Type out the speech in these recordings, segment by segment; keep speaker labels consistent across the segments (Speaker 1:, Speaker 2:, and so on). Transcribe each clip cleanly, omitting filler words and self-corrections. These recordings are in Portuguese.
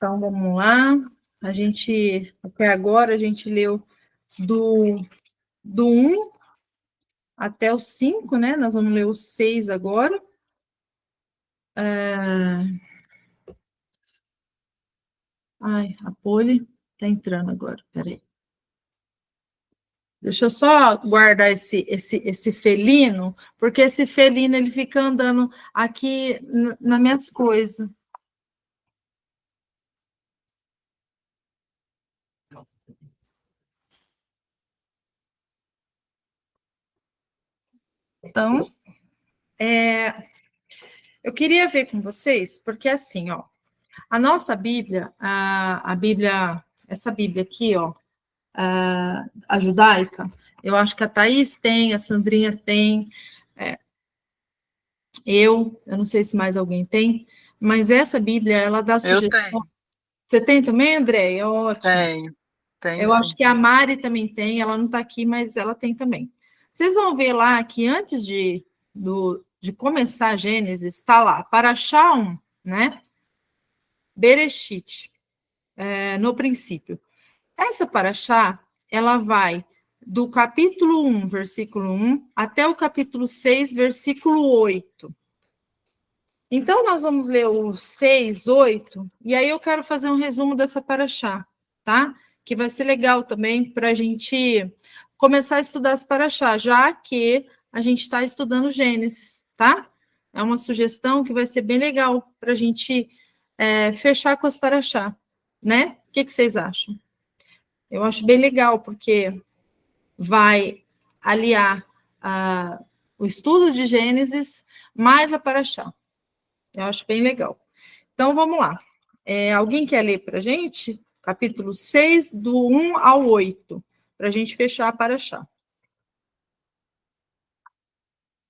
Speaker 1: Então, vamos lá. Até agora, a gente leu do 1 até o 5, né? Nós vamos ler o 6 agora. Ai, a Poli está entrando agora, peraí. Deixa eu só guardar esse felino, porque esse felino ele fica andando aqui nas minhas coisas. Então, eu queria ver com vocês, porque assim, ó, a nossa Bíblia, a Bíblia, essa Bíblia aqui, ó, a judaica, eu acho que a Thaís tem, a Sandrinha tem, eu não sei se mais alguém tem, mas essa Bíblia, ela dá sugestão.
Speaker 2: Eu tenho.
Speaker 1: Você tem também, Andréia? Ótimo.
Speaker 2: Tenho
Speaker 1: Eu
Speaker 2: sim.
Speaker 1: acho que a Mari também tem, ela não está aqui, mas ela tem também. Vocês vão ver lá que antes de começar a Gênesis, está lá, Parashá 1, né? Bereshit, no princípio. Essa Parashá, ela vai do capítulo 1, versículo 1, até o capítulo 6, versículo 8. Então, nós vamos ler o 6, 8, e aí eu quero fazer um resumo dessa Parashá, tá? Que vai ser legal também para a gente começar a estudar as Parashá, já que a gente está estudando Gênesis, tá? É uma sugestão que vai ser bem legal para a gente fechar com as Parashá, né? O que vocês acham? Eu acho bem legal, porque vai aliar o estudo de Gênesis mais a Parashá. Eu acho bem legal. Então, vamos lá. Alguém quer ler para a gente? Capítulo 6, do 1 ao 8, para a gente fechar a Parashá.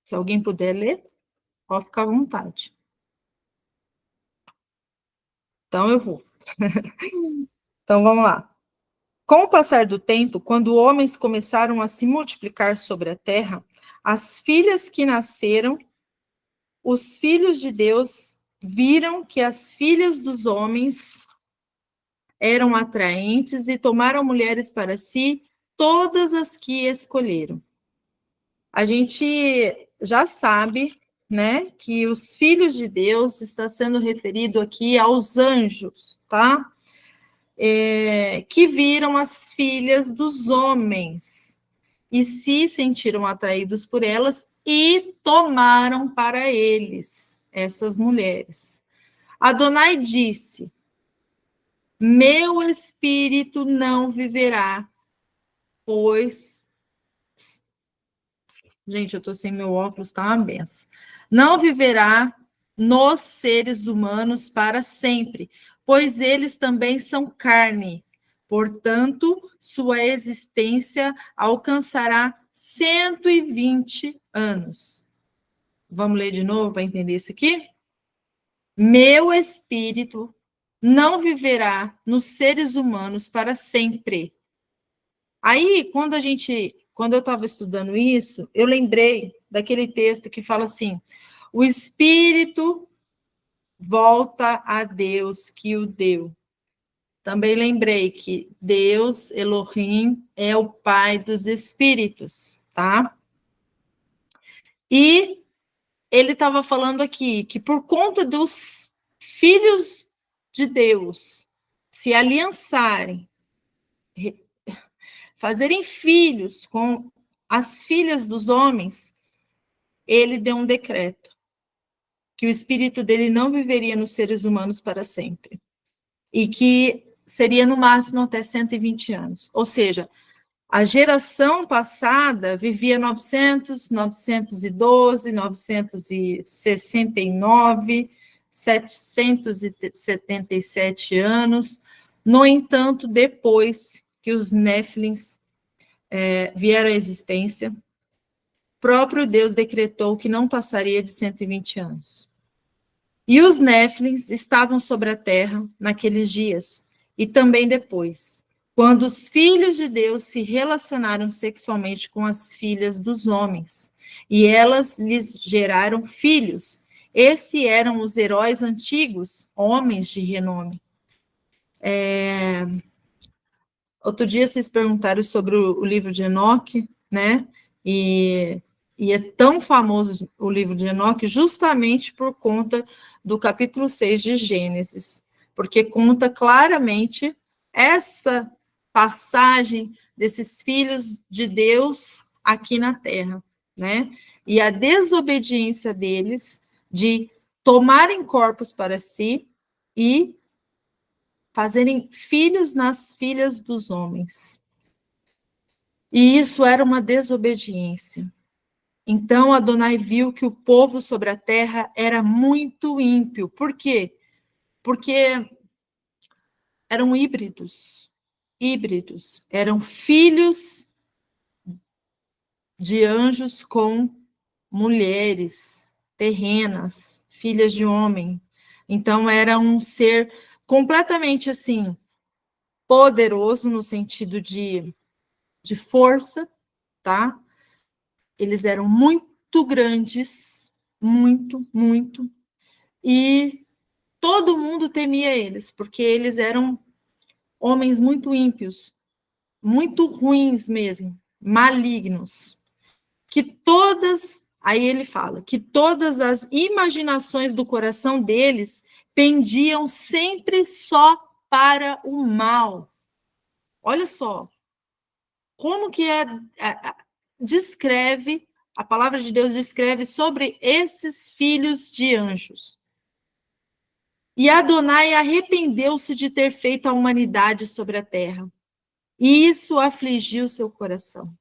Speaker 1: Se alguém puder ler, pode ficar à vontade. Então, eu vou. Então, vamos lá. Com o passar do tempo, quando homens começaram a se multiplicar sobre a terra, as filhas que nasceram, os filhos de Deus viram que as filhas dos homens eram atraentes e tomaram mulheres para si, todas as que escolheram. A gente já sabe, né, que os filhos de Deus está sendo referido aqui aos anjos, tá? Que viram as filhas dos homens e se sentiram atraídos por elas e tomaram para eles essas mulheres. Adonai disse: meu espírito não viverá, pois... Gente, eu estou sem meu óculos, tá uma benção. Não viverá nos seres humanos para sempre, pois eles também são carne. Portanto, sua existência alcançará 120 anos. Vamos ler de novo para entender isso aqui? Meu espírito não viverá nos seres humanos para sempre. Aí, quando eu estava estudando isso, eu lembrei daquele texto que fala assim: o espírito volta a Deus que o deu. Também lembrei que Deus, Elohim, é o Pai dos espíritos, tá? E ele estava falando aqui que por conta dos filhos de Deus se aliançarem, fazerem filhos com as filhas dos homens, ele deu um decreto que o espírito dele não viveria nos seres humanos para sempre e que seria no máximo até 120 anos. Ou seja, a geração passada vivia 900, 912, 969, 777 anos. No entanto, depois que os Néfilins vieram à existência, próprio Deus decretou que não passaria de 120 anos. E os Néfilins estavam sobre a terra naqueles dias, e também depois, quando os filhos de Deus se relacionaram sexualmente com as filhas dos homens, e elas lhes geraram filhos. Esses eram os heróis antigos, homens de renome. Outro dia vocês perguntaram sobre o livro de Enoque, né? E é tão famoso o livro de Enoque justamente por conta do capítulo 6 de Gênesis, porque conta claramente essa passagem desses filhos de Deus aqui na Terra, né? E a desobediência deles de tomarem corpos para si e fazerem filhos nas filhas dos homens. E isso era uma desobediência. Então Adonai viu que o povo sobre a terra era muito ímpio. Por quê? Porque eram híbridos. Híbridos. Eram filhos de anjos com mulheres terrenas, filhas de homem. Então era um ser completamente assim poderoso no sentido de força, tá? Eles eram muito grandes, muito, e todo mundo temia eles, porque eles eram homens muito ímpios, muito ruins mesmo, malignos, que todas, aí ele fala, que todas as imaginações do coração deles pendiam sempre só para o mal. Olha só, como que descreve, a palavra de Deus descreve sobre esses filhos de anjos. E Adonai arrependeu-se de ter feito a humanidade sobre a terra. E isso afligiu seu coração.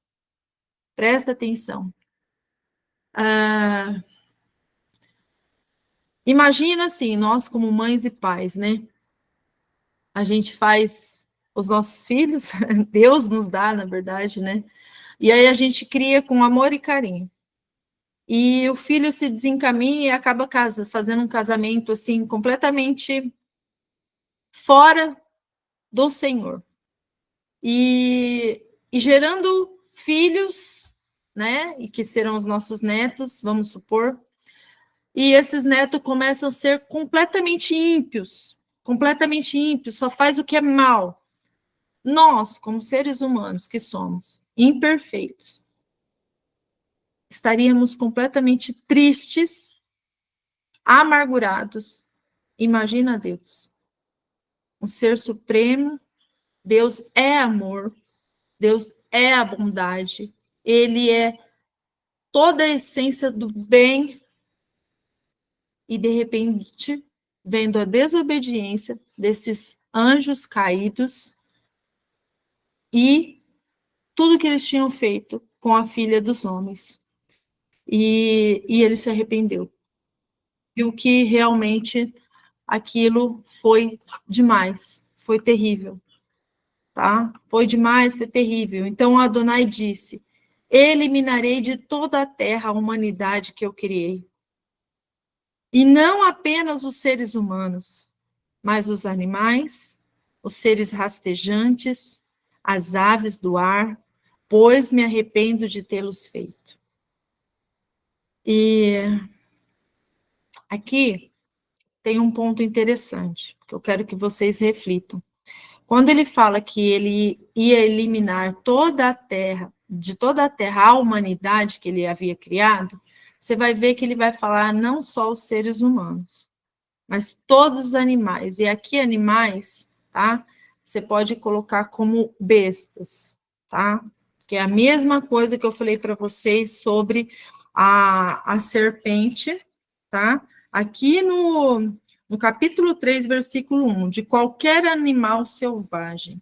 Speaker 1: Presta atenção. Imagina assim, nós como mães e pais, né? A gente faz os nossos filhos, Deus nos dá, na verdade, né? E aí a gente cria com amor e carinho. E o filho se desencaminha e acaba fazendo um casamento assim completamente fora do Senhor. E gerando filhos, né? E que serão os nossos netos, vamos supor. E esses netos começam a ser completamente ímpios, só faz o que é mal. Nós, como seres humanos que somos imperfeitos, estaríamos completamente tristes, amargurados. Imagina Deus, um ser supremo. Deus é amor, Deus é a bondade, Ele é toda a essência do bem, e de repente, vendo a desobediência desses anjos caídos e tudo que eles tinham feito com a filha dos homens. E ele se arrependeu. Viu que realmente aquilo foi demais, foi terrível. Tá? Foi demais, foi terrível. Então Adonai disse: eliminarei de toda a terra a humanidade que eu criei. E não apenas os seres humanos, mas os animais, os seres rastejantes, as aves do ar, pois me arrependo de tê-los feito. E aqui tem um ponto interessante, que eu quero que vocês reflitam. Quando ele fala que ele ia eliminar toda a terra, de toda a terra a humanidade que ele havia criado, você vai ver que ele vai falar não só os seres humanos, mas todos os animais. E aqui animais, tá? Você pode colocar como bestas, tá? Que é a mesma coisa que eu falei para vocês sobre a serpente, tá? Aqui no capítulo 3, versículo 1, de qualquer animal selvagem.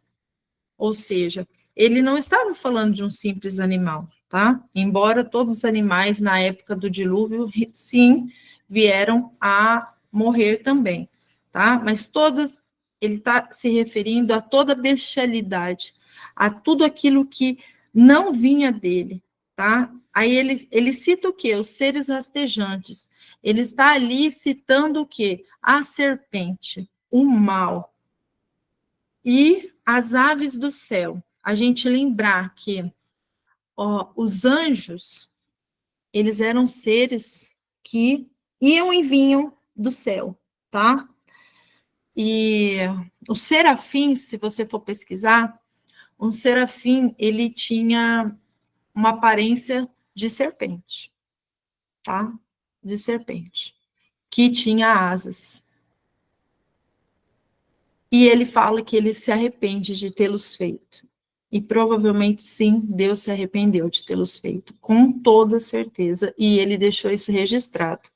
Speaker 1: Ou seja, ele não estava falando de um simples animal, tá? Embora todos os animais na época do dilúvio, sim, vieram a morrer também, tá? Mas todas, ele está se referindo a toda bestialidade, a tudo aquilo que não vinha dele, tá? Aí ele cita o quê? Os seres rastejantes. Ele está ali citando o quê? A serpente, o mal. E as aves do céu. A gente lembrar que os anjos, eles eram seres que iam e vinham do céu, tá? E o serafim, se você for pesquisar, um serafim, ele tinha uma aparência de serpente, tá? De serpente, que tinha asas. E ele fala que ele se arrepende de tê-los feito. E provavelmente, sim, Deus se arrependeu de tê-los feito, com toda certeza, e ele deixou isso registrado.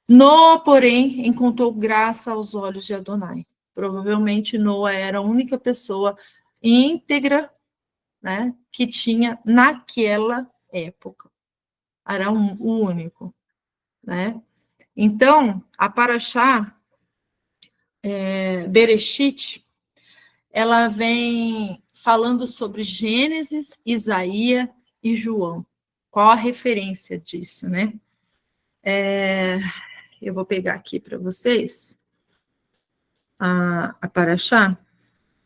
Speaker 1: Noa, porém, encontrou graça aos olhos de Adonai. Provavelmente Noa era a única pessoa íntegra, né, que tinha naquela época. Era o único, né? Então, a Paraxá, Bereshit, ela vem falando sobre Gênesis, Isaías e João. Qual a referência disso, né? Eu vou pegar aqui para vocês a Paraxá,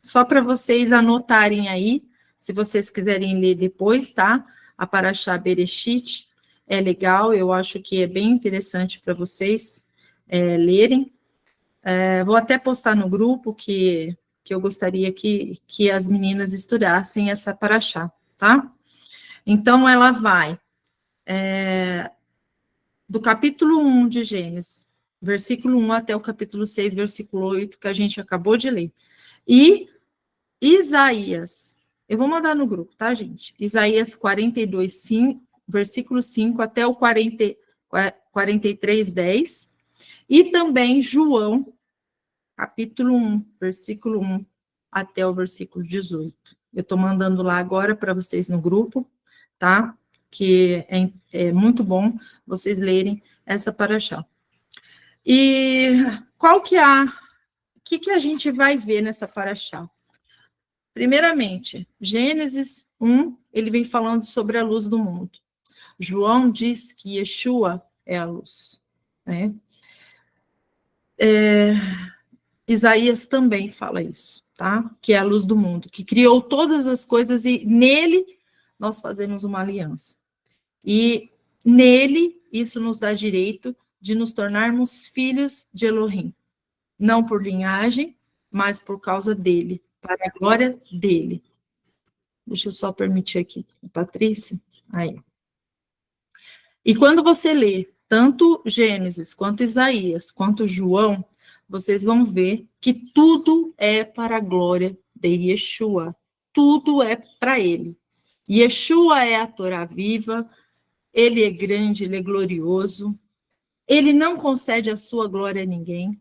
Speaker 1: só para vocês anotarem aí, se vocês quiserem ler depois, tá? A Paraxá Bereshit é legal, eu acho que é bem interessante para vocês lerem. Vou até postar no grupo que eu gostaria que as meninas estudassem essa Paraxá, tá? Então, ela vai do capítulo 1 de Gênesis, versículo 1 até o capítulo 6, versículo 8, que a gente acabou de ler. E Isaías, eu vou mandar no grupo, tá, gente? Isaías 42, 5, versículo 5 até o 43, 10. E também João, capítulo 1, versículo 1 até o versículo 18. Eu estou mandando lá agora para vocês no grupo, tá? Que é muito bom vocês lerem essa paraxá. E qual que é o que a gente vai ver nessa paraxá? Primeiramente, Gênesis 1, ele vem falando sobre a luz do mundo. João diz que Yeshua é a luz, né? Isaías também fala isso, tá? Que é a luz do mundo, que criou todas as coisas e nele nós fazemos uma aliança. E nele isso nos dá direito de nos tornarmos filhos de Elohim, não por linhagem, mas por causa dele, para a glória dele. Deixa eu só permitir aqui, Patrícia. Aí. E quando você lê tanto Gênesis, quanto Isaías, quanto João, vocês vão ver que tudo é para a glória de Yeshua. Tudo é para ele. Yeshua é a Torá viva, ele é grande, ele é glorioso, ele não concede a sua glória a ninguém.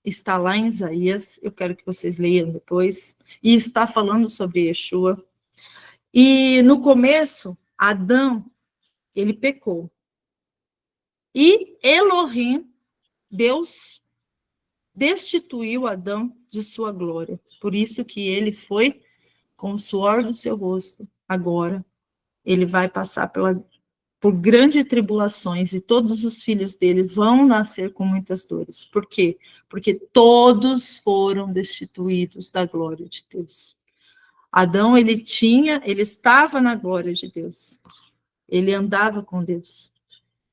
Speaker 1: Está lá em Isaías, eu quero que vocês leiam depois, e está falando sobre Yeshua. E no começo, Adão, ele pecou. E Elohim, Deus, destituiu Adão de sua glória. Por isso que ele foi com o suor do seu rosto. Agora, ele vai passar por grandes tribulações e todos os filhos dele vão nascer com muitas dores. Por quê? Porque todos foram destituídos da glória de Deus. Adão, ele estava na glória de Deus. Ele andava com Deus.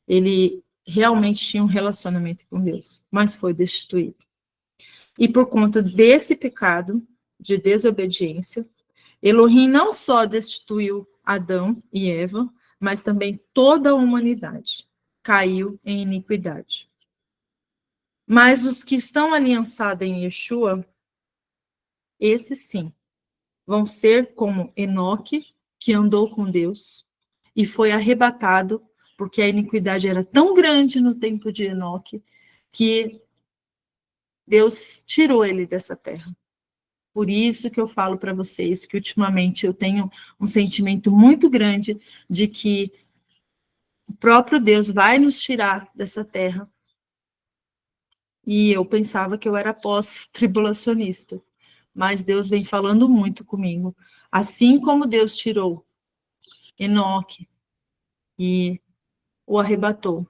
Speaker 1: Ele realmente tinha um relacionamento com Deus, mas foi destituído. E por conta desse pecado de desobediência, Elohim não só destituiu Adão e Eva, mas também toda a humanidade caiu em iniquidade. Mas os que estão aliançados em Yeshua, esses sim, vão ser como Enoque, que andou com Deus e foi arrebatado, porque a iniquidade era tão grande no tempo de Enoque, que Deus tirou ele dessa terra. Por isso que eu falo para vocês que ultimamente eu tenho um sentimento muito grande de que o próprio Deus vai nos tirar dessa terra. E eu pensava que eu era pós-tribulacionista, mas Deus vem falando muito comigo. Assim como Deus tirou Enoque e o arrebatou,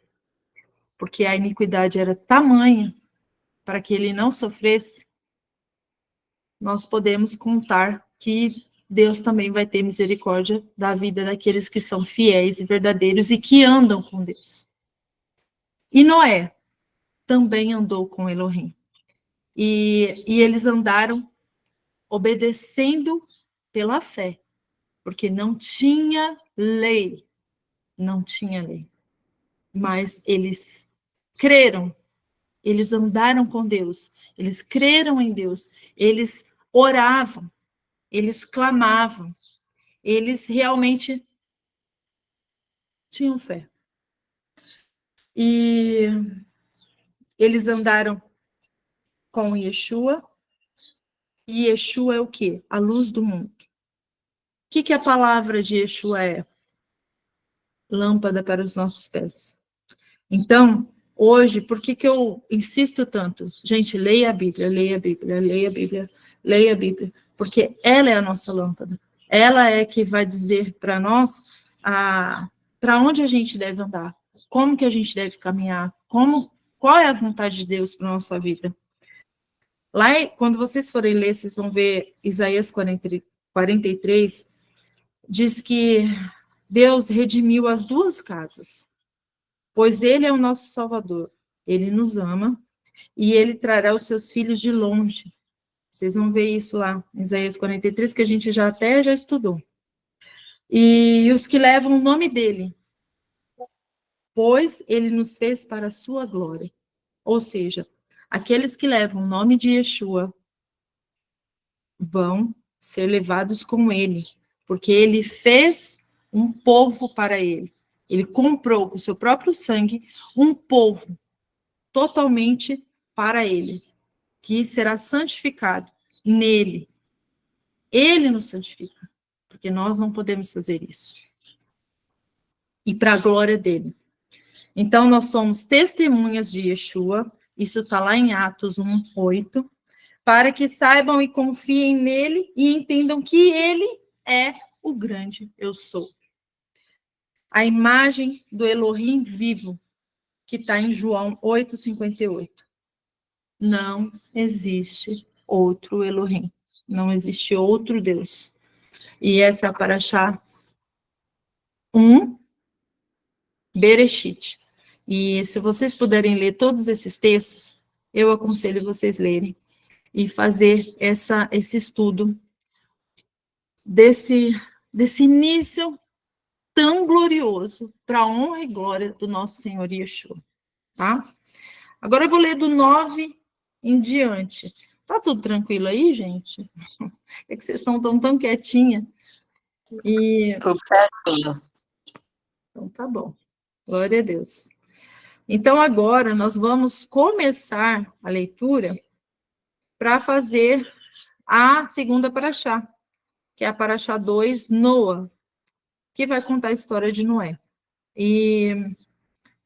Speaker 1: porque a iniquidade era tamanha para que ele não sofresse, nós podemos contar que Deus também vai ter misericórdia da vida daqueles que são fiéis e verdadeiros e que andam com Deus. E Noé também andou com Elohim. E eles andaram obedecendo pela fé, porque não tinha lei, mas eles creram, eles andaram com Deus, eles creram em Deus, eles oravam, eles clamavam, eles realmente tinham fé. E eles andaram com Yeshua, e Yeshua é o quê? A luz do mundo. O que a palavra de Yeshua é? Lâmpada para os nossos pés. Então, hoje, por que eu insisto tanto? Gente, leia a Bíblia, leia a Bíblia, leia a Bíblia, leia a Bíblia, porque ela é a nossa lâmpada. Ela é que vai dizer para nós para onde a gente deve andar, como que a gente deve caminhar, qual é a vontade de Deus para a nossa vida. Lá, quando vocês forem ler, vocês vão ver Isaías 43, diz que Deus redimiu as duas casas, pois Ele é o nosso Salvador. Ele nos ama e Ele trará os seus filhos de longe. Vocês vão ver isso lá, em Isaías 43, que a gente já estudou. E os que levam o nome dEle, pois Ele nos fez para a sua glória. Ou seja, aqueles que levam o nome de Yeshua vão ser levados com Ele, porque Ele fez um povo para Ele. Ele comprou com o seu próprio sangue um povo totalmente para Ele, que será santificado nele. Ele nos santifica, porque nós não podemos fazer isso. E para a glória dele. Então, nós somos testemunhas de Yeshua, isso está lá em Atos 1:8, para que saibam e confiem nele e entendam que ele é o grande eu sou. A imagem do Elohim vivo, que está em João 8:58. Não existe outro Elohim. Não existe outro Deus. E essa é a Paraxá 1, Bereshit. E se vocês puderem ler todos esses textos, eu aconselho vocês lerem e fazer esse estudo desse início tão glorioso para a honra e glória do nosso Senhor Yeshua, tá? Agora eu vou ler do 9 em diante. Tá tudo tranquilo aí, gente? É que vocês estão tão quietinha.
Speaker 2: Tudo certinho.
Speaker 1: Então tá bom. Glória a Deus. Então agora nós vamos começar a leitura para fazer a segunda paraxá, que é a paraxá 2, Noa, que vai contar a história de Noé. E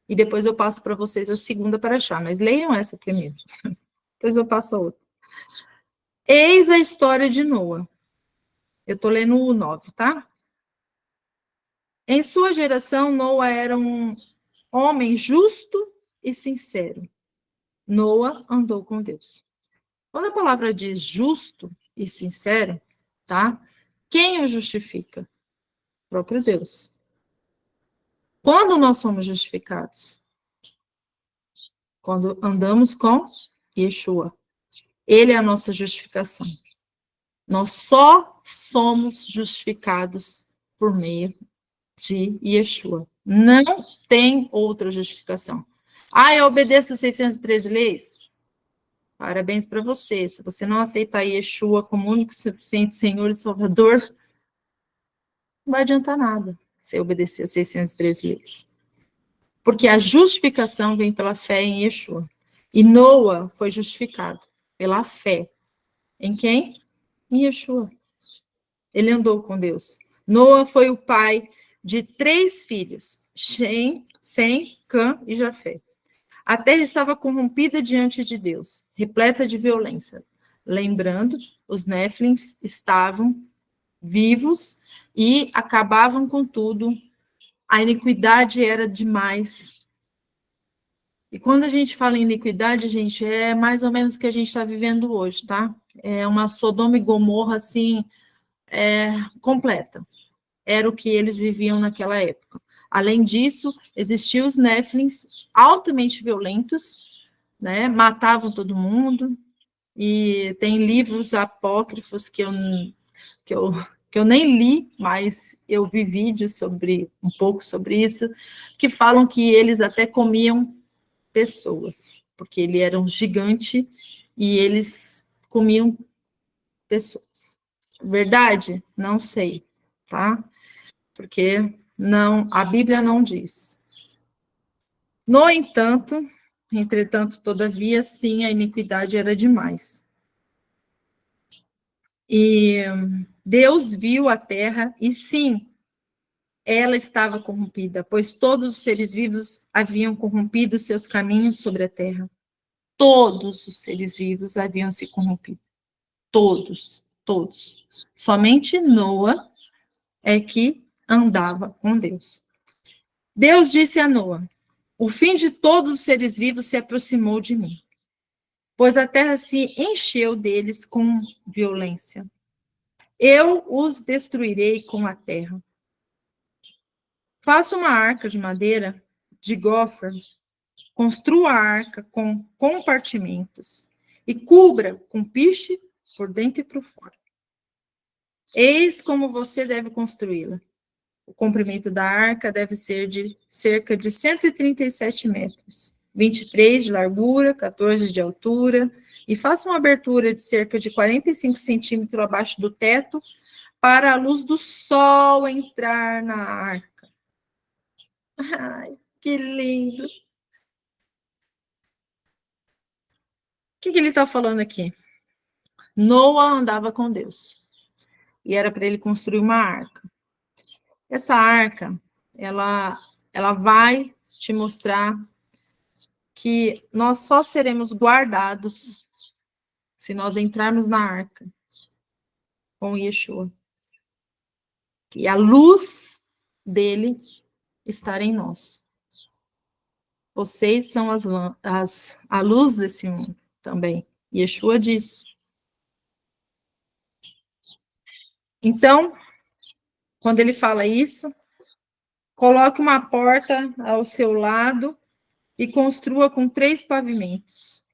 Speaker 1: depois eu passo para vocês a segunda paraxá, mas leiam essa primeiro. Depois eu passo a outra. Eis a história de Noa. Eu estou lendo o 9, tá? Em sua geração, Noa era um homem justo e sincero. Noa andou com Deus. Quando a palavra diz justo e sincero, tá? Quem o justifica? O próprio Deus. Quando nós somos justificados? Quando andamos com Yeshua. Ele é a nossa justificação. Nós só somos justificados por meio de Yeshua. Não tem outra justificação. Eu obedeço as 613 leis? Parabéns para você. Se você não aceitar Yeshua como único e suficiente Senhor e Salvador, não vai adiantar nada você obedecer as 613 leis. Porque a justificação vem pela fé em Yeshua. E Noa foi justificado pela fé. Em quem? Em Yeshua. Ele andou com Deus. Noa foi o pai de 3 filhos, Shem, Sem, Cã e Jafé. A terra estava corrompida diante de Deus, repleta de violência. Lembrando, os Néfilins estavam vivos e acabavam com tudo. A iniquidade era demais. E quando a gente fala em iniquidade, gente, é mais ou menos o que a gente está vivendo hoje, tá? É uma Sodoma e Gomorra, assim, completa. Era o que eles viviam naquela época. Além disso, existiam os Néfilins altamente violentos, né? Matavam todo mundo, e tem livros apócrifos que eu nem li, mas eu vi vídeos sobre um pouco sobre isso, que falam que eles até comiam pessoas, porque ele era um gigante e eles comiam pessoas. Verdade? Não sei, tá? Porque não, a Bíblia não diz. No entanto, entretanto, todavia, sim, a iniquidade era demais. E Deus viu a terra e sim, ela estava corrompida, pois todos os seres vivos haviam corrompido seus caminhos sobre a terra. Todos os seres vivos haviam se corrompido. Todos, todos. Somente Noa é que andava com Deus. Deus disse a Noa: o fim de todos os seres vivos se aproximou de mim, pois a terra se encheu deles com violência. Eu os destruirei com a terra. Faça uma arca de madeira de gofre, construa a arca com compartimentos e cubra com piche por dentro e por fora. Eis como você deve construí-la. O comprimento da arca deve ser de cerca de 137 metros, 23 de largura, 14 de altura, e faça uma abertura de cerca de 45 centímetros abaixo do teto para a luz do sol entrar na arca. Ai, que lindo! O que ele está falando aqui? Noa andava com Deus e era para ele construir uma arca. Essa arca, ela vai te mostrar que nós só seremos guardados se nós entrarmos na arca com Yeshua. E a luz dele estar em nós. Vocês são a luz desse mundo também. Yeshua disse. Então, quando ele fala isso, coloque uma porta ao seu lado e construa com 3 pavimentos.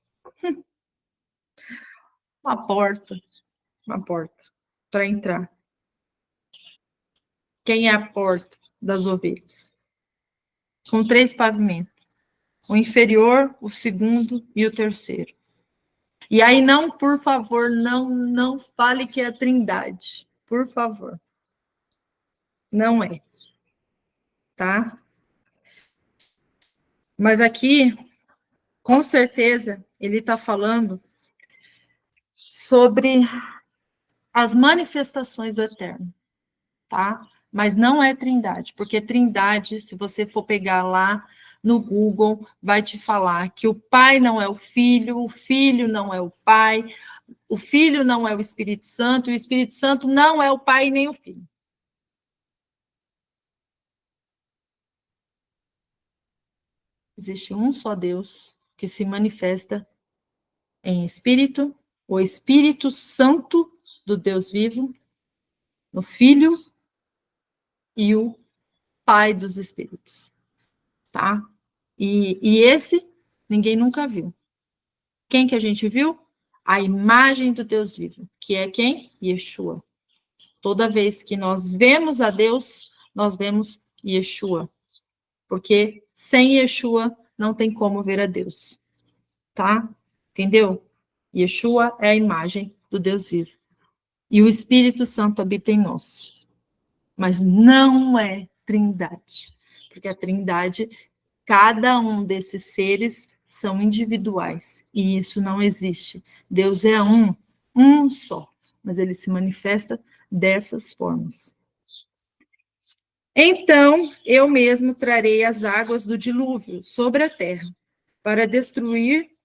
Speaker 1: Uma porta para entrar. Quem é a porta das ovelhas? Com 3 pavimentos. O inferior, o segundo e o terceiro. E aí, não, por favor, não fale que é a Trindade. Por favor. Não é. Tá? Mas aqui, com certeza, ele está falando sobre as manifestações do Eterno. Tá? Mas não é Trindade, porque Trindade, se você for pegar lá no Google, vai te falar que o Pai não é o Filho não é o Pai, o Filho não é o Espírito Santo, e o Espírito Santo não é o Pai nem o Filho. Existe um só Deus que se manifesta em Espírito, o Espírito Santo do Deus vivo, no Filho e o Pai dos Espíritos. Tá? E esse ninguém nunca viu. Quem que a gente viu? A imagem do Deus vivo, que é quem? Yeshua. Toda vez que nós vemos a Deus, nós vemos Yeshua. Porque sem Yeshua não tem como ver a Deus. Tá? Entendeu? Yeshua é a imagem do Deus vivo. E o Espírito Santo habita em nós. Mas não é Trindade. Porque a Trindade, cada um desses seres são individuais, e isso não existe. Deus é um só, mas ele se manifesta dessas formas. Então, eu mesmo trarei as águas do dilúvio sobre a terra, para destruir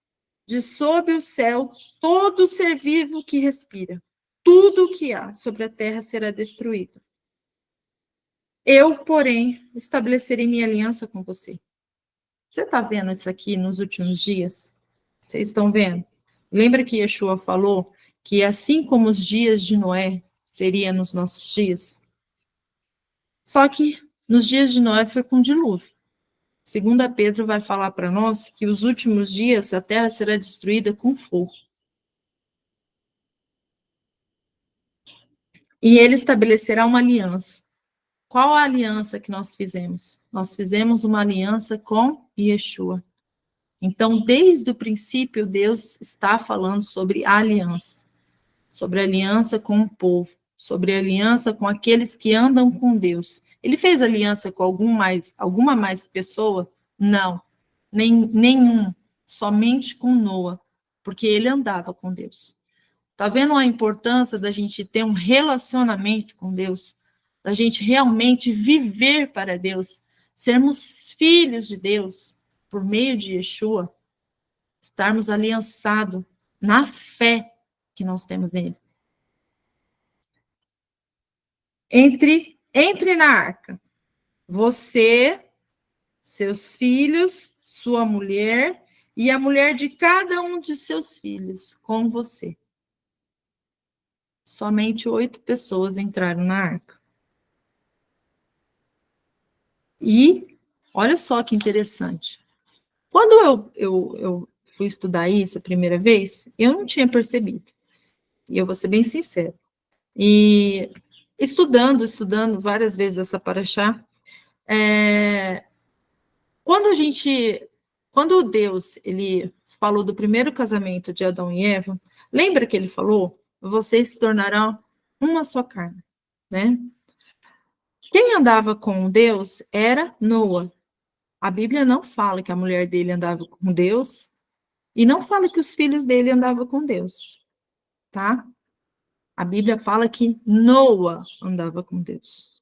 Speaker 1: de sob o céu todo ser vivo que respira. Tudo o que há sobre a terra será destruído. Eu, porém, estabelecerei minha aliança com você. Você está vendo isso aqui nos últimos dias? Vocês estão vendo? Lembra que Yeshua falou que assim como os dias de Noé, seria nos nossos dias? Só que nos dias de Noé foi com dilúvio. Segunda Pedro vai falar para nós que os últimos dias a terra será destruída com fogo. E ele estabelecerá uma aliança. Qual a aliança que nós fizemos? Nós fizemos uma aliança com Yeshua. Então, desde o princípio, Deus está falando sobre a aliança com o povo, sobre a aliança com aqueles que andam com Deus. Ele fez aliança com alguma mais pessoa? Não, nenhum, somente com Noa, porque ele andava com Deus. Está vendo a importância da gente ter um relacionamento com Deus? Da gente realmente viver para Deus, sermos filhos de Deus por meio de Yeshua, estarmos aliançados na fé que nós temos nele. Entre na arca. Você, seus filhos, sua mulher e a mulher de cada um de seus filhos com você. Somente 8 pessoas entraram na arca. E olha só que interessante. Quando eu fui estudar isso a primeira vez, eu não tinha percebido. E eu vou ser bem sincero. E estudando várias vezes essa paraxá, quando Deus, ele falou do primeiro casamento de Adão e Eva, lembra que ele falou? Vocês se tornarão uma só carne, né? Quem andava com Deus era Noa. A Bíblia não fala que a mulher dele andava com Deus e não fala que os filhos dele andavam com Deus, tá? A Bíblia fala que Noa andava com Deus.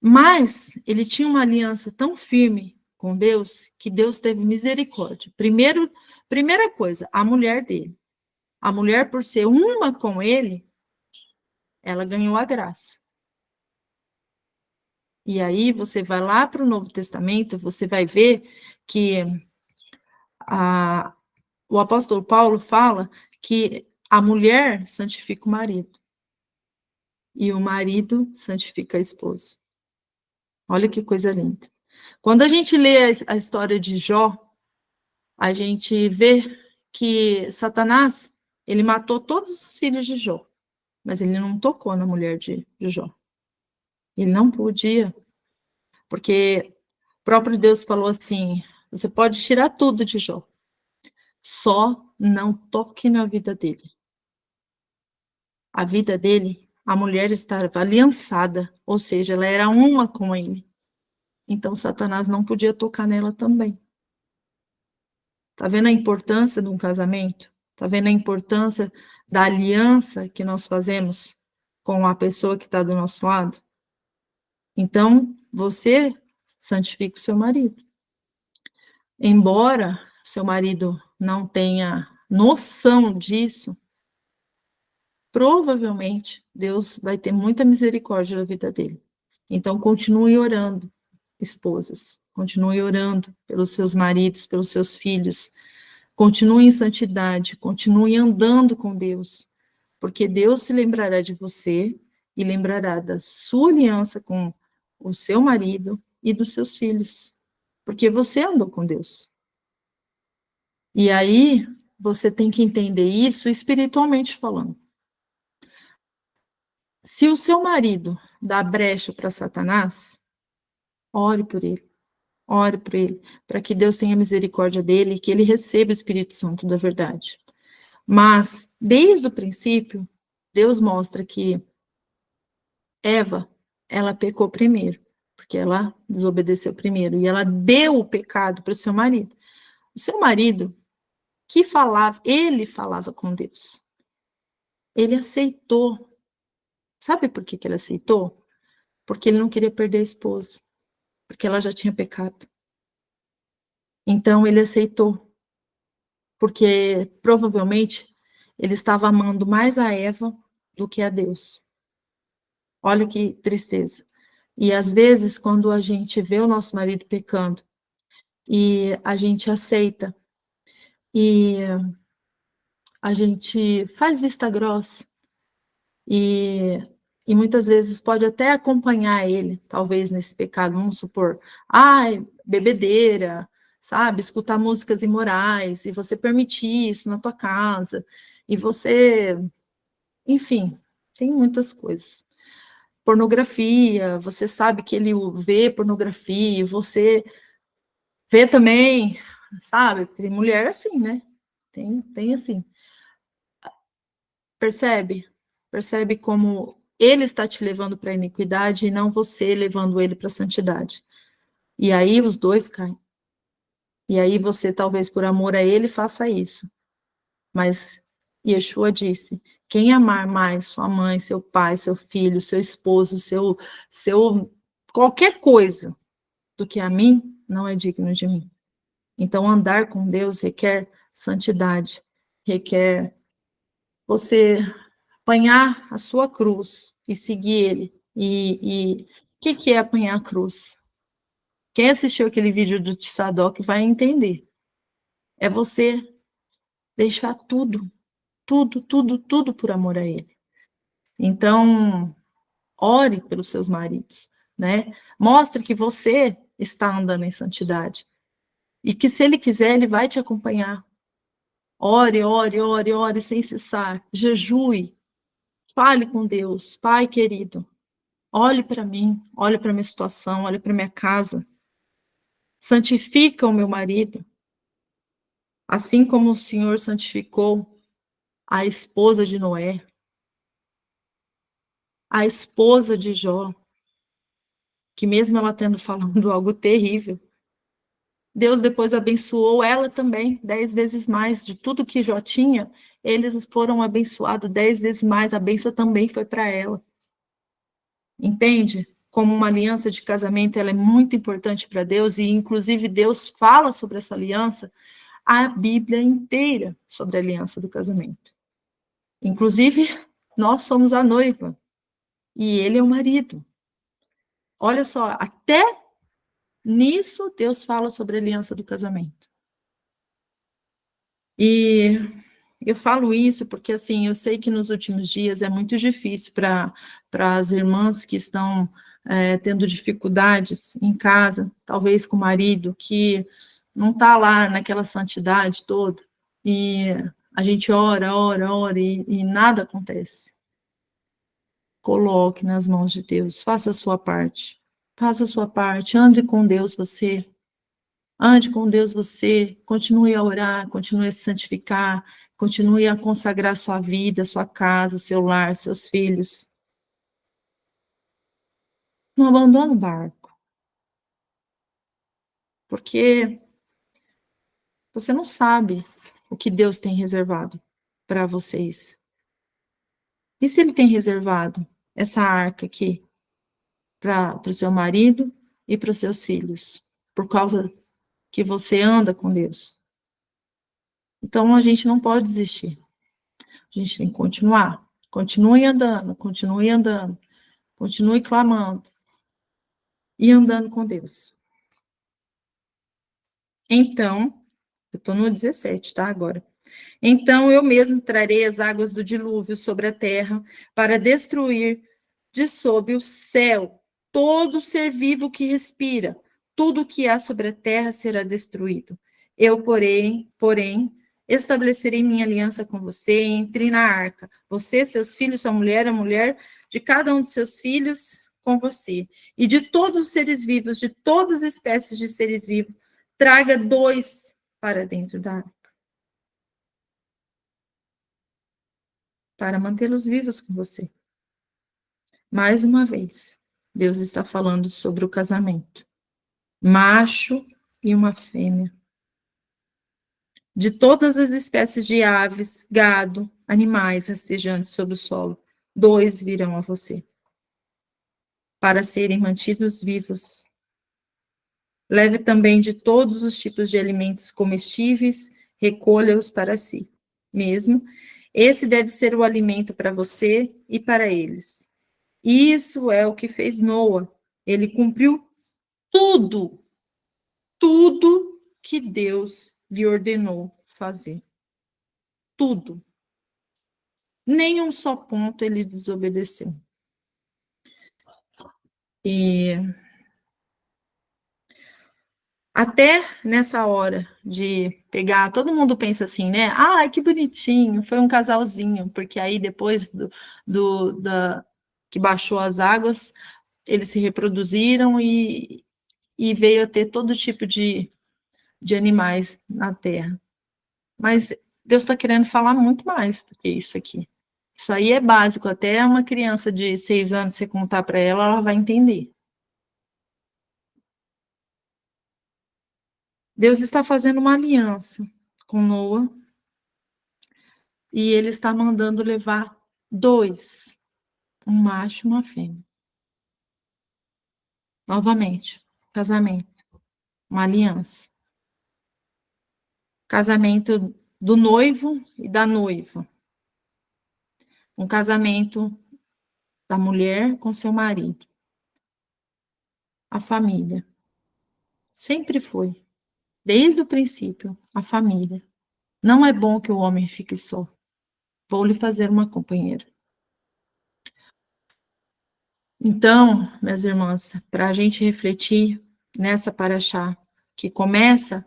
Speaker 1: Mas ele tinha uma aliança tão firme com Deus que Deus teve misericórdia. Primeira coisa, a mulher dele. A mulher, por ser uma com ele, ela ganhou a graça. E aí você vai lá para o Novo Testamento, você vai ver que o apóstolo Paulo fala que a mulher santifica o marido e o marido santifica a esposa. Olha que coisa linda. Quando a gente lê a história de Jó, a gente vê que Satanás, ele matou todos os filhos de Jó, mas ele não tocou na mulher de Jó. Ele não podia, porque o próprio Deus falou assim, você pode tirar tudo de Jó, só não toque na vida dele. A vida dele, a mulher estava aliançada, ou seja, ela era uma com ele. Então, Satanás não podia tocar nela também. Está vendo a importância de um casamento? Está vendo a importância da aliança que nós fazemos com a pessoa que está do nosso lado? Então, você santifica o seu marido. Embora seu marido não tenha noção disso, provavelmente Deus vai ter muita misericórdia na vida dele. Então, continue orando, esposas. Continue orando pelos seus maridos, pelos seus filhos. Continue em santidade, continue andando com Deus, porque Deus se lembrará de você e lembrará da sua aliança com o seu marido e dos seus filhos, porque você andou com Deus. E aí, você tem que entender isso espiritualmente falando. Se o seu marido dá brecha para Satanás, ore por ele. Ore por ele, para que Deus tenha misericórdia dele e que ele receba o Espírito Santo da verdade. Mas, desde o princípio, Deus mostra que Eva, ela pecou primeiro, porque ela desobedeceu primeiro, e ela deu o pecado para o seu marido. O seu marido, ele falava com Deus. Ele aceitou. Sabe por que ele aceitou? Porque ele não queria perder a esposa, porque ela já tinha pecado. Então, ele aceitou, porque provavelmente ele estava amando mais a Eva do que a Deus. Olha que tristeza. E às vezes, quando a gente vê o nosso marido pecando, e a gente aceita, e a gente faz vista grossa, e muitas vezes pode até acompanhar ele, talvez nesse pecado, vamos supor, bebedeira, sabe, escutar músicas imorais, e você permitir isso na tua casa, e você, enfim, Tem muitas coisas. Pornografia, você sabe que ele vê pornografia, você vê também, sabe? Tem mulher assim, né? Tem assim. Percebe? Percebe como ele está te levando para a iniquidade e não você levando ele para a santidade. E aí os dois caem. E aí você, talvez por amor a ele, faça isso. Mas Yeshua disse: quem amar mais sua mãe, seu pai, seu filho, seu esposo, seu qualquer coisa do que a mim, não é digno de mim. Então, andar com Deus requer santidade, requer você apanhar a sua cruz e seguir ele. E o que é apanhar a cruz? Quem assistiu aquele vídeo do Tzadok vai entender. É você deixar tudo, tudo, tudo, tudo por amor a ele. Então, ore pelos seus maridos, né? Mostre que você está andando em santidade. E que se ele quiser, ele vai te acompanhar. Ore, ore, ore, ore sem cessar. Jejue. Fale com Deus. Pai querido, olhe para mim, olhe para minha situação, olhe para minha casa. Santifica o meu marido. Assim como o Senhor santificou a esposa de Noé, a esposa de Jó, que mesmo ela tendo falado algo terrível, Deus depois abençoou ela também, 10 vezes mais. De tudo que Jó tinha, eles foram abençoados 10 vezes mais. A bênção também foi para ela. Entende? Como uma aliança de casamento, ela é muito importante para Deus, e inclusive Deus fala sobre essa aliança, a Bíblia inteira sobre a aliança do casamento. Inclusive, nós somos a noiva, e ele é o marido. Olha só, até nisso Deus fala sobre a aliança do casamento. E eu falo isso porque, assim, eu sei que nos últimos dias é muito difícil para as irmãs que estão tendo dificuldades em casa, talvez com o marido, que não está lá naquela santidade toda, e a gente ora, ora, ora, e nada acontece. Coloque nas mãos de Deus, faça a sua parte. Faça a sua parte, ande com Deus você. Ande com Deus você, continue a orar, continue a se santificar, continue a consagrar sua vida, sua casa, seu lar, seus filhos. Não abandone o barco. Porque você não sabe o que Deus tem reservado para vocês. E se Ele tem reservado essa arca aqui para o seu marido e para os seus filhos, por causa que você anda com Deus? Então a gente não pode desistir. A gente tem que continuar. Continue andando, continue andando, continue clamando e andando com Deus. Então, eu estou no 17, tá? Agora. Então eu mesmo trarei as águas do dilúvio sobre a terra para destruir de sob o céu todo ser vivo que respira. Tudo que há sobre a terra será destruído. Eu, porém, estabelecerei minha aliança com você e entrei na arca. Você, seus filhos, sua mulher, a mulher de cada um de seus filhos com você. E de todos os seres vivos, de todas as espécies de seres vivos, traga 2 para dentro da arca, para mantê-los vivos com você. Mais uma vez, Deus está falando sobre o casamento. Macho e uma fêmea. De todas as espécies de aves, gado, animais rastejantes sobre o solo, 2 virão a você, para serem mantidos vivos. Leve também de todos os tipos de alimentos comestíveis, recolha-os para si mesmo. Esse deve ser o alimento para você e para eles. Isso é o que fez Noa. Ele cumpriu tudo, tudo que Deus lhe ordenou fazer. Tudo. Nem um só ponto ele desobedeceu. E Até nessa hora de pegar, todo mundo pensa assim, né? Ah, que bonitinho, foi um casalzinho, porque aí depois que baixou as águas, eles se reproduziram e veio a ter todo tipo de animais na Terra. Mas Deus está querendo falar muito mais do que isso aqui. Isso aí é básico, até uma criança de 6 anos, você contar para ela, ela vai entender. Deus está fazendo uma aliança com Noa e ele está mandando levar 2, um macho e uma fêmea. Novamente, casamento, uma aliança. Casamento do noivo e da noiva. Um casamento da mulher com seu marido. A família. Sempre foi, desde o princípio, a família. Não é bom que o homem fique só. Vou lhe fazer uma companheira. Então, minhas irmãs, para a gente refletir nessa paraxá que começa,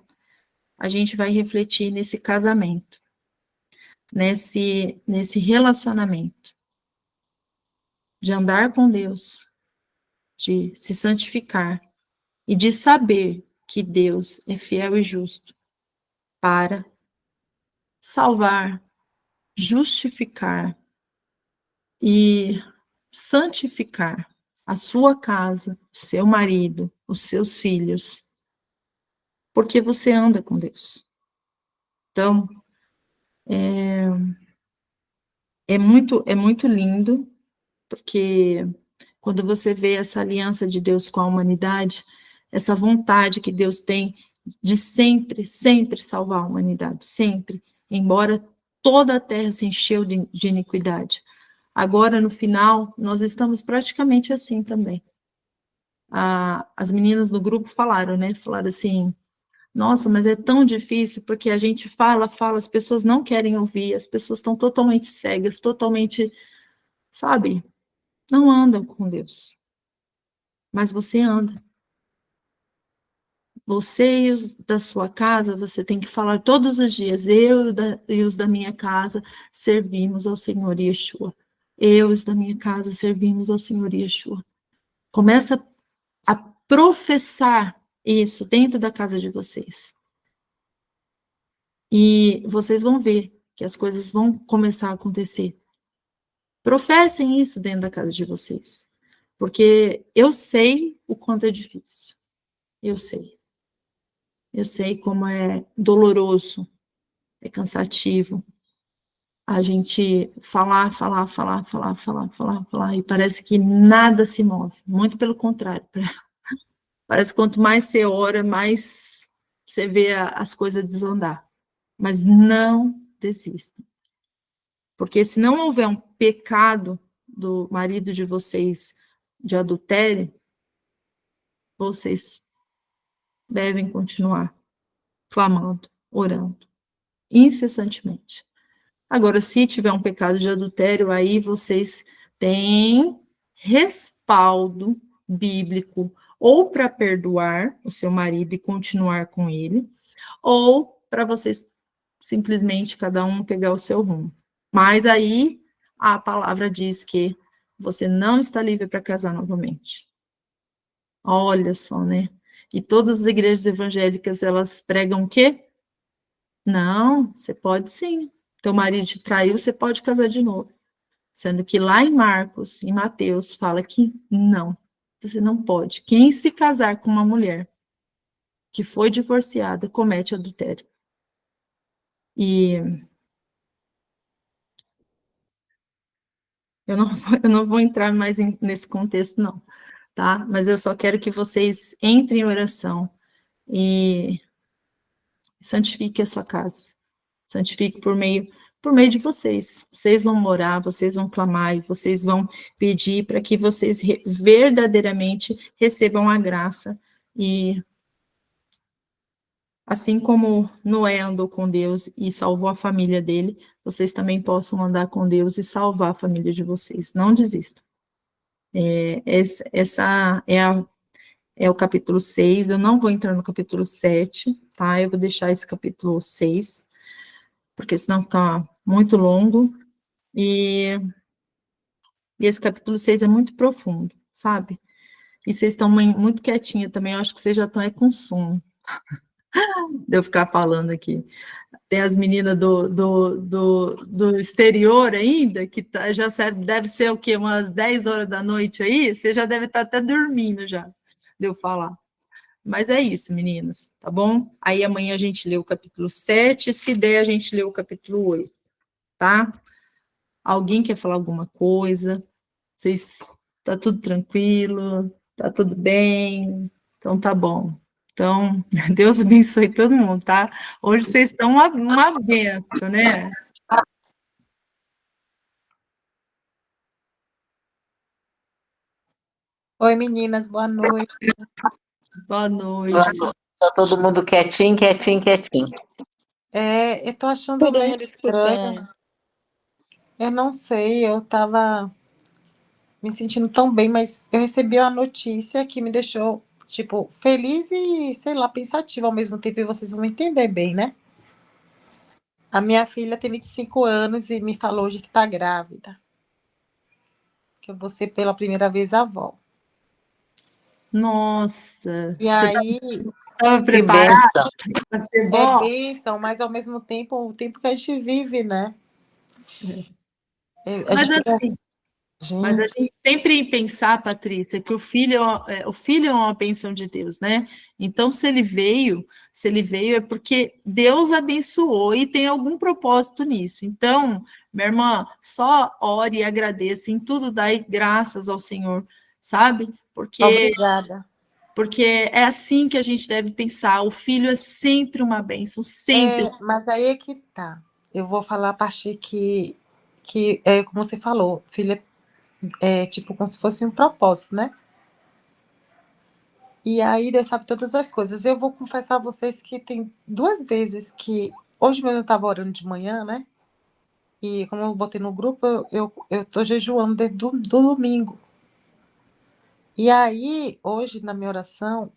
Speaker 1: a gente vai refletir nesse casamento, nesse relacionamento, de andar com Deus, de se santificar e de saber que Deus é fiel e justo para salvar, justificar e santificar a sua casa, o seu marido, os seus filhos, porque você anda com Deus. Então, é muito lindo, porque quando você vê essa aliança de Deus com a humanidade, essa vontade que Deus tem de sempre, sempre salvar a humanidade, sempre, embora toda a terra se encheu de iniquidade. Agora, no final, nós estamos praticamente assim também. As meninas do grupo falaram, né? Falaram assim, nossa, mas é tão difícil, porque a gente fala, as pessoas não querem ouvir, as pessoas estão totalmente cegas, totalmente, sabe, não andam com Deus. Mas você anda. Você e os da sua casa, você tem que falar todos os dias, e os da minha casa servimos ao Senhor Yeshua. Eu e os da minha casa servimos ao Senhor Yeshua. Começa a professar isso dentro da casa de vocês. E vocês vão ver que as coisas vão começar a acontecer. Professem isso dentro da casa de vocês. Porque eu sei o quanto é difícil. Eu sei. Eu sei como é doloroso, é cansativo. A gente falar, e parece que nada se move. Muito pelo contrário. Parece que quanto mais você ora, mais você vê as coisas desandar. Mas não desista. Porque se não houver um pecado do marido de vocês de adultério, vocês devem continuar clamando, orando, incessantemente. Agora, se tiver um pecado de adultério, aí vocês têm respaldo bíblico ou para perdoar o seu marido e continuar com ele, ou para vocês simplesmente cada um pegar o seu rumo. Mas aí a palavra diz que você não está livre para casar novamente. Olha só, né? E todas as igrejas evangélicas, elas pregam o quê? Não, você pode sim. Teu marido te traiu, você pode casar de novo. Sendo que lá em Marcos, em Mateus, fala que não, você não pode. Quem se casar com uma mulher que foi divorciada comete adultério. E eu não vou entrar mais nesse contexto, não, tá? Mas eu só quero que vocês entrem em oração e santifiquem a sua casa. Santifique por meio de vocês. Vocês vão orar, vocês vão clamar e vocês vão pedir para que vocês verdadeiramente recebam a graça. E assim como Noé andou com Deus e salvou a família dele, vocês também possam andar com Deus e salvar a família de vocês. Não desistam. Essa é o capítulo 6, eu não vou entrar no capítulo 7, tá? Eu vou deixar esse capítulo 6, porque senão fica muito longo, e esse capítulo 6 é muito profundo, sabe? E vocês estão muito quietinha também, eu acho que vocês já estão com sono, de eu ficar falando aqui. Tem as meninas do exterior ainda, que já deve ser o quê? Umas 10 horas da noite aí, você já deve estar até dormindo já, de eu falar. Mas é isso, meninas, tá bom? Aí amanhã a gente lê o capítulo 7, se der a gente lê o capítulo 8, tá? Alguém quer falar alguma coisa? Vocês, tá tudo tranquilo? Tá tudo bem? Então tá bom. Então, Deus abençoe todo mundo, tá? Hoje vocês estão uma benção, né?
Speaker 3: Oi, meninas, boa noite.
Speaker 1: Boa noite.
Speaker 2: Tá todo mundo quietinho, quietinho, quietinho.
Speaker 3: Eu tô achando
Speaker 1: Todo
Speaker 3: meio
Speaker 1: mundo
Speaker 3: estranho.
Speaker 1: escutando.
Speaker 3: Eu não sei, eu tava me sentindo tão bem, mas eu recebi uma notícia que me deixou, tipo, feliz e, sei lá, pensativa ao mesmo tempo, e vocês vão entender bem, né? A minha filha tem 25 anos e me falou hoje que tá grávida. Que eu vou ser pela primeira vez avó.
Speaker 1: Nossa,
Speaker 3: E
Speaker 1: você
Speaker 3: aí,
Speaker 1: estava
Speaker 2: Que
Speaker 1: preparada
Speaker 2: bênção.
Speaker 1: para ser
Speaker 3: é
Speaker 1: vó?
Speaker 3: bênção, mas ao mesmo tempo, o tempo que a gente vive, né? A
Speaker 1: Mas
Speaker 3: gente fica,
Speaker 1: assim, mas a
Speaker 3: gente,
Speaker 1: gente sempre pensar, Patrícia, que o filho é uma bênção de Deus, né? Então, se ele veio é porque Deus abençoou e tem algum propósito nisso. Então, minha irmã, só ore e agradeça, em tudo dai graças ao Senhor, sabe?
Speaker 3: obrigada.
Speaker 1: Porque é assim que a gente deve pensar. O filho é sempre uma bênção, sempre.
Speaker 3: Mas aí é que tá. Eu vou falar a parte que é como você falou, filha, é tipo como se fosse um propósito, né? E aí Deus sabe todas as coisas. Eu vou confessar a vocês que tem 2 vezes que hoje mesmo eu estava orando de manhã, né? E como eu botei no grupo, eu tô jejuando desde do domingo. E aí, hoje, na minha oração,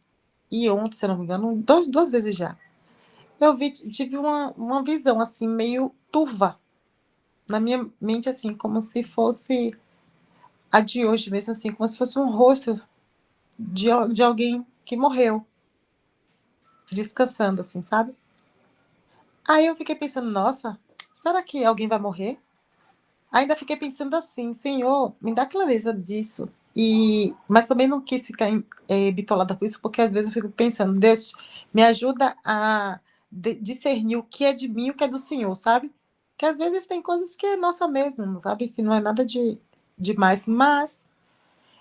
Speaker 3: e ontem, se eu não me engano, 2 vezes já, tive uma visão, assim, meio turva na minha mente, assim, como se fosse a de hoje mesmo, assim, como se fosse um rosto de alguém que morreu, descansando, assim, sabe? Aí eu fiquei pensando, nossa, será que alguém vai morrer? Ainda fiquei pensando assim, Senhor, me dá clareza disso. Mas também não quis ficar bitolada com isso, porque às vezes eu fico pensando, Deus, me ajuda a discernir o que é de mim e o que é do Senhor, sabe? Que às vezes tem coisas que é nossa mesmo, sabe? Que não é nada de demais, mas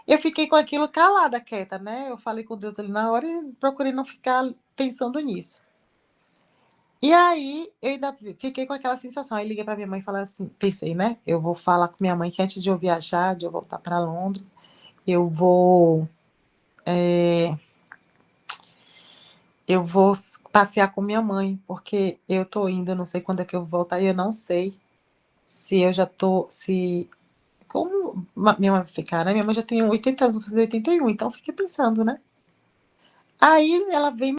Speaker 3: eu fiquei com aquilo calada, quieta, né? Eu falei com Deus ali na hora e procurei não ficar pensando nisso. E aí, eu ainda fiquei com aquela sensação. Aí liguei para minha mãe e falei assim, pensei, né? Eu vou falar com minha mãe que antes de eu viajar, de eu voltar para Londres, eu vou eu vou passear com minha mãe, porque eu tô indo, eu não sei quando é que eu vou voltar, e eu não sei se eu já tô, se como minha mãe vai ficar, né? Minha mãe já tem 80 anos, vou fazer 81, então eu fiquei pensando, né? Aí ela vem